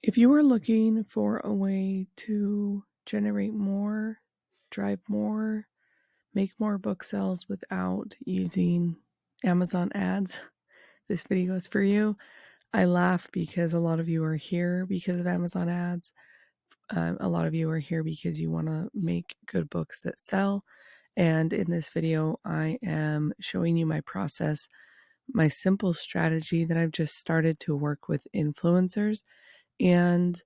If you are looking for a way to generate more, drive more, make more book sales without using Amazon ads, this video is for you. I laugh because a lot of you are here because of Amazon ads. A lot of you are here because you want to make good books that sell. And in this video, I am showing you my process, my simple strategy that I've just started to work with influencers. And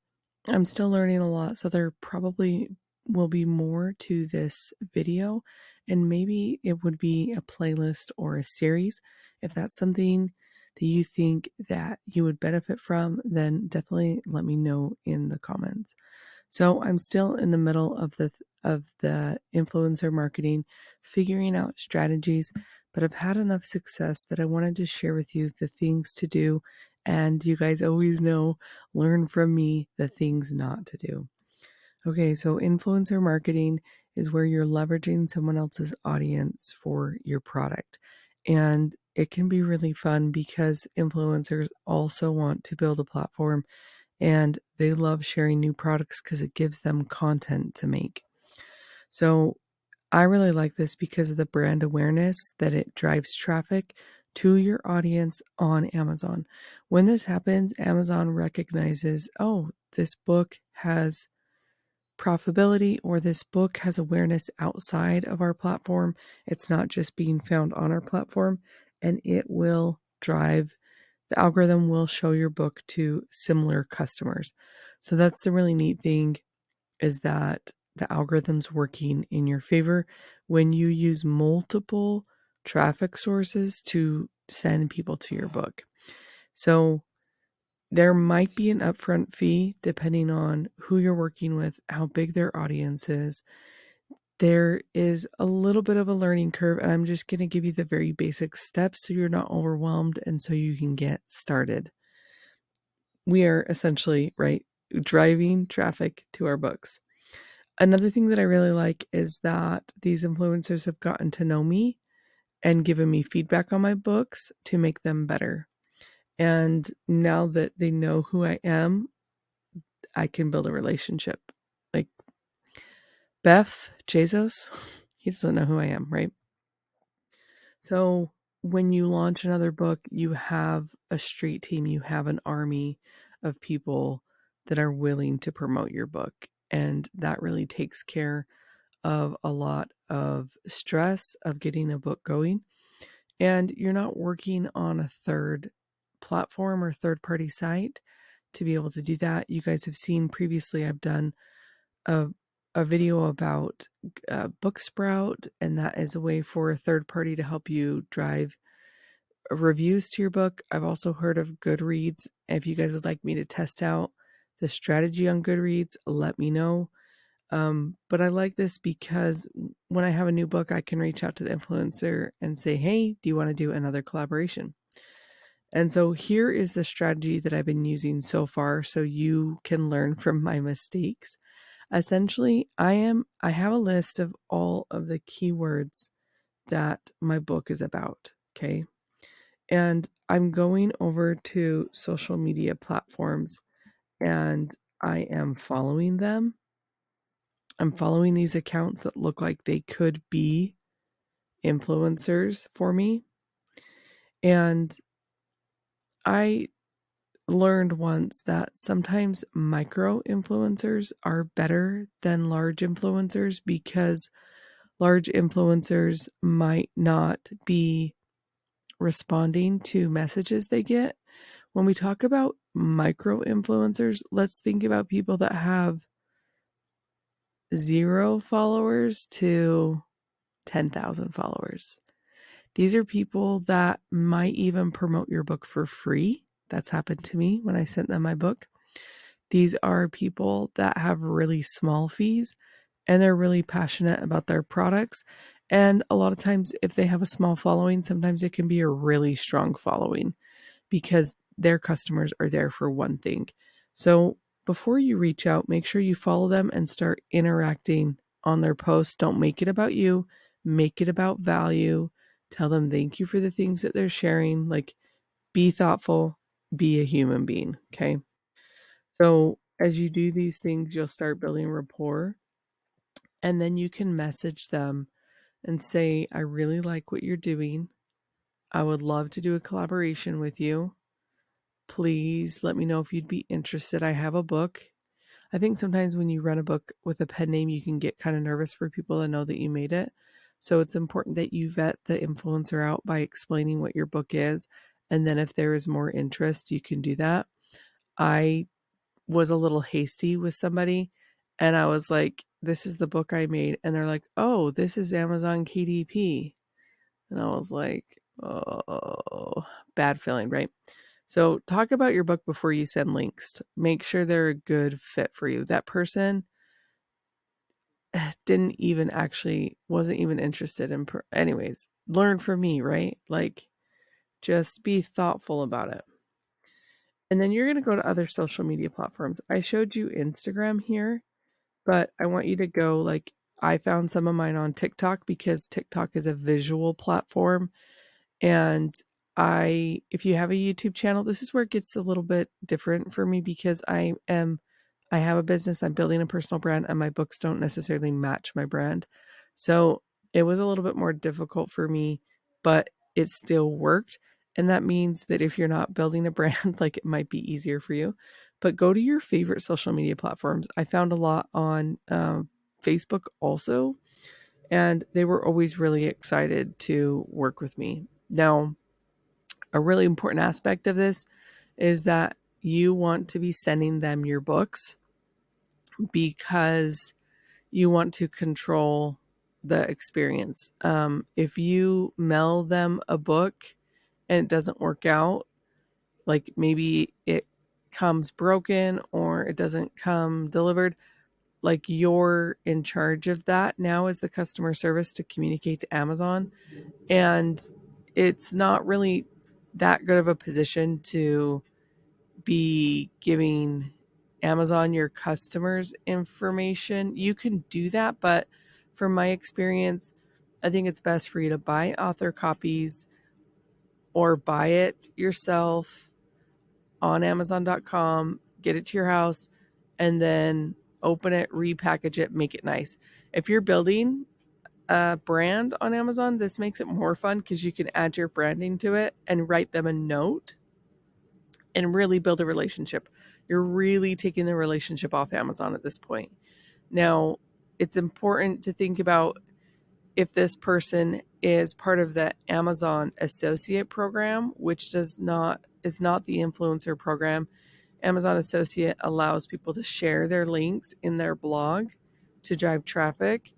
I'm still learning a lot, so there probably will be more to this video, and maybe it would be a playlist or a series. If that's something that you think that you would benefit from, then definitely let me know in the comments. So I'm still in the middle of the influencer marketing, figuring out strategies, but I've had enough success that I wanted to share with you the things to do. And you guys always know, learn from me the things not to do. Okay, so influencer marketing is where you're leveraging someone else's audience for your product. And it can be really fun because influencers also want to build a platform and they love sharing new products because it gives them content to make. So I really like this because of the brand awareness that it drives traffic to your audience on Amazon. When this happens, Amazon recognizes, oh, this book has profitability or this book has awareness outside of our platform. It's not just being found on our platform, and it will drive the algorithm will show your book to similar customers. So that's the really neat thing, is that the algorithm's working in your favor when you use multiple traffic sources to send people to your book. So there might be an upfront fee depending on who you're working with, how big their audience is. There is a little bit of a learning curve, and I'm just going to give you the very basic steps so you're not overwhelmed and so you can get started. We are essentially, right, driving traffic to our books. Another thing that I really like is that these influencers have gotten to know me and given me feedback on my books to make them better. And now that they know who I am, I can build a relationship. Like Beth Jesus, he doesn't know who I am, right? So when you launch another book, you have a street team, you have an army of people that are willing to promote your book. And that really takes care of a lot of stress of getting a book going. And you're not working on a third platform or third party site to be able to do that. You guys have seen previously, I've done a, a video about Booksprout, and that is a way for a third party to help you drive reviews to your book. I've also heard of Goodreads. If you guys would like me to test out the strategy on Goodreads, let me know. But I like this because when I have a new book, I can reach out to the influencer and say, hey, do you want to do another collaboration? And so here is the strategy that I've been using so far so you can learn from my mistakes. Essentially, I have a list of all of the keywords that my book is about, okay? And I'm going over to social media platforms and I am following them. I'm following these accounts that look like they could be influencers for me. And I learned once that sometimes micro influencers are better than large influencers because large influencers might not be responding to messages they get. When we talk about micro influencers, let's think about people that have 0 followers to 10,000 followers. These are people that might even promote your book for free. That's happened to me when I sent them my book. These are people that have really small fees and they're really passionate about their products. And a lot of times, if they have a small following, sometimes it can be a really strong following because their customers are there for one thing. So before you reach out, make sure you follow them and start interacting on their posts. Don't make it about you, make it about value. Tell them thank you for the things that they're sharing. Like, be thoughtful, be a human being. Okay. So as you do these things, you'll start building rapport, and then you can message them and say, I really like what you're doing. I would love to do a collaboration with you. Please let me know if you'd be interested. I have a book. I think sometimes when you run a book with a pen name, you can get kind of nervous for people to know that you made it. So it's important that you vet the influencer out by explaining what your book is. And then if there is more interest, you can do that. I was a little hasty with somebody and I was like, this is the book I made. And they're like, oh, this is Amazon KDP. And I was like, oh, bad feeling, right? So talk about your book before you send links. Make sure they're a good fit for you. That person wasn't even interested in, anyways, learn from me, right? Like, just be thoughtful about it. And then you're going to go to other social media platforms. I showed you Instagram here, but I want you to go, like, I found some of mine on TikTok because TikTok is a visual platform. And if you have a YouTube channel, this is where it gets a little bit different for me because I have a business, I'm building a personal brand, and my books don't necessarily match my brand. So it was a little bit more difficult for me, but it still worked. And that means that if you're not building a brand, like, it might be easier for you. But go to your favorite social media platforms. I found a lot on Facebook also, and they were always really excited to work with me. Now, a really important aspect of this is that you want to be sending them your books because you want to control the experience. If you mail them a book and it doesn't work out, like maybe it comes broken or it doesn't come delivered, like, you're in charge of that now as the customer service to communicate to Amazon. And it's not really that good of a position to be giving Amazon your customers' information. You can do that, but from my experience, I think it's best for you to buy author copies or buy it yourself on Amazon.com, get it to your house, and then open it, repackage it, make it nice. If you're building a brand on Amazon, this makes it more fun because you can add your branding to it and write them a note and really build a relationship. You're really taking the relationship off Amazon at this point. Now, it's important to think about if this person is part of the Amazon Associate program, which is not the influencer program. Amazon Associate allows people to share their links in their blog to drive traffic,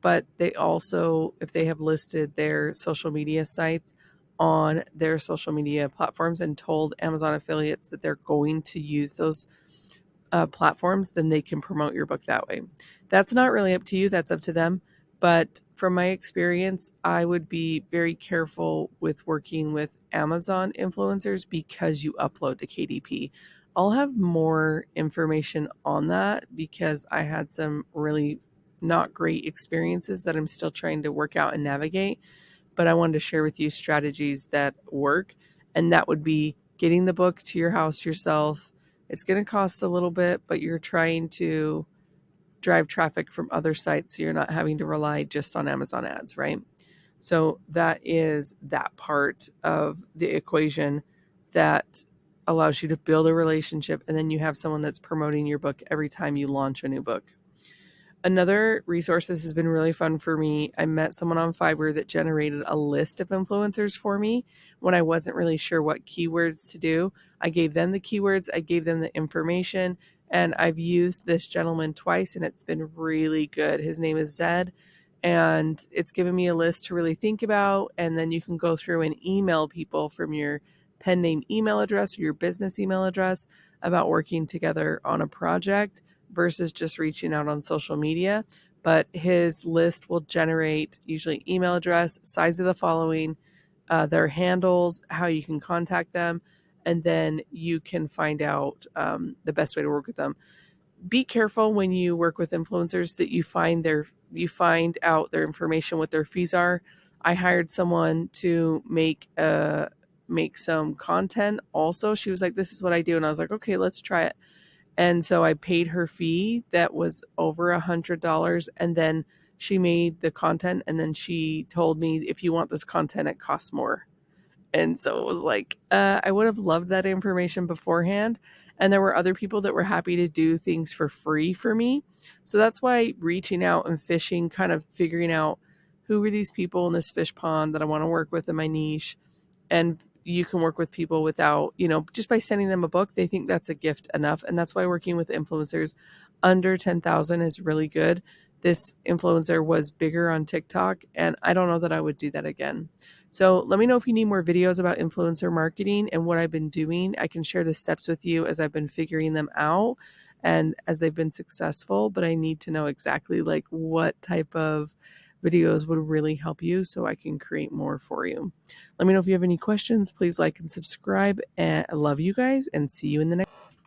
but they also, if they have listed their social media sites on their social media platforms and told Amazon affiliates that they're going to use those platforms, then they can promote your book that way. That's not really up to you, that's up to them. But from my experience, I would be very careful with working with Amazon influencers because you upload to KDP. I'll have more information on that because I had some really not great experiences that I'm still trying to work out and navigate. But I wanted to share with you strategies that work, and that would be getting the book to your house yourself. It's going to cost a little bit, but you're trying to drive traffic from other sites so you're not having to rely just on Amazon ads, right? So that is that part of the equation that allows you to build a relationship, and then you have someone that's promoting your book every time you launch a new book. Another resource, this has been really fun for me. I met someone on Fiverr that generated a list of influencers for me when I wasn't really sure what keywords to do. I gave them the keywords, I gave them the information, and I've used this gentleman twice and it's been really good. His name is Zed, and it's given me a list to really think about. And then you can go through and email people from your pen name email address or your business email address about working together on a project versus just reaching out on social media. But his list will generate usually email address, size of the following, their handles, how you can contact them, and then you can find out the best way to work with them. Be careful when you work with influencers that you find out their information, what their fees are. I hired someone to make some content also. She was like, this is what I do, and I was like, okay, let's try it. And so I paid her fee that was over $100, and then she made the content, and then she told me, if you want this content, it costs more. And so it was like, I would have loved that information beforehand. And there were other people that were happy to do things for free for me. So that's why reaching out and fishing, kind of figuring out who are these people in this fish pond that I want to work with in my niche. And you can work with people without, just by sending them a book, they think that's a gift enough. And that's why working with influencers under 10,000 is really good. This influencer was bigger on TikTok, and I don't know that I would do that again. So let me know if you need more videos about influencer marketing and what I've been doing. I can share the steps with you as I've been figuring them out and as they've been successful, but I need to know exactly like what type of videos would really help you so I can create more for you. Let me know if you have any questions. Please like and subscribe. And I love you guys, and see you in the next